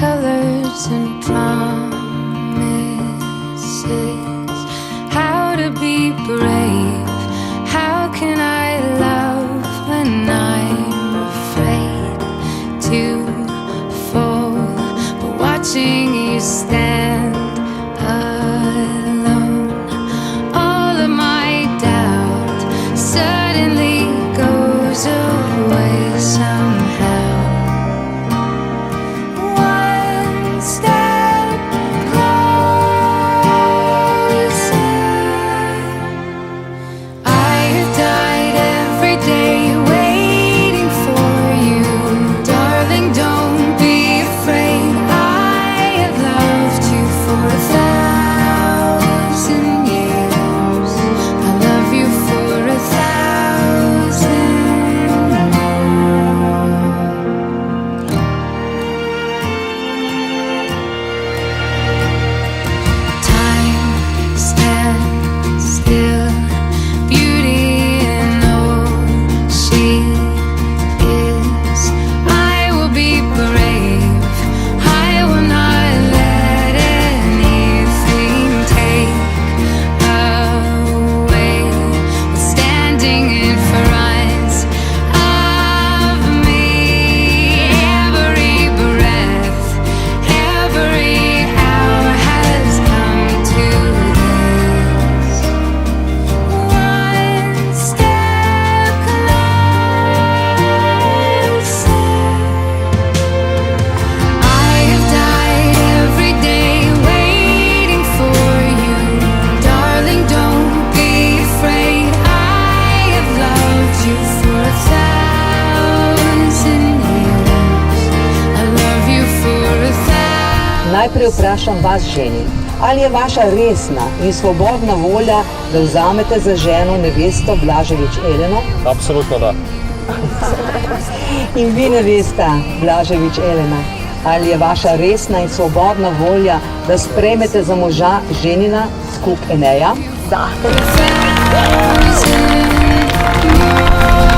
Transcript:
colors and promises. How to be brave? How can I love when I'm afraid to fall? But watching you stand alone, all of my doubt suddenly goes away somehow. One step closer. I have died every day waiting for you. Darling, don't be afraid. I have loved you for 1,000 years. I love you for 1,000 more. Time stands still. Beauty in all she is. I will be brave. I will not let anything take away what's standing in front of me. Every breath, every hour has come to this. One step closer. I have died every day waiting for you. Darling, don't be afraid. I have loved you for 1,000 years. I love you for 1,000. Najprej vprašam vas, ženi, ali je vaša resna in svobodna volja, da vzamete za ženo nevesto Blažević Eleno? Apsolutno da. In vi, nevesta Blažević Elena, ali je vaša resna in svobodna volja, da sprejmete za moža ženina Skuk Eneja? Da. 1,000 more.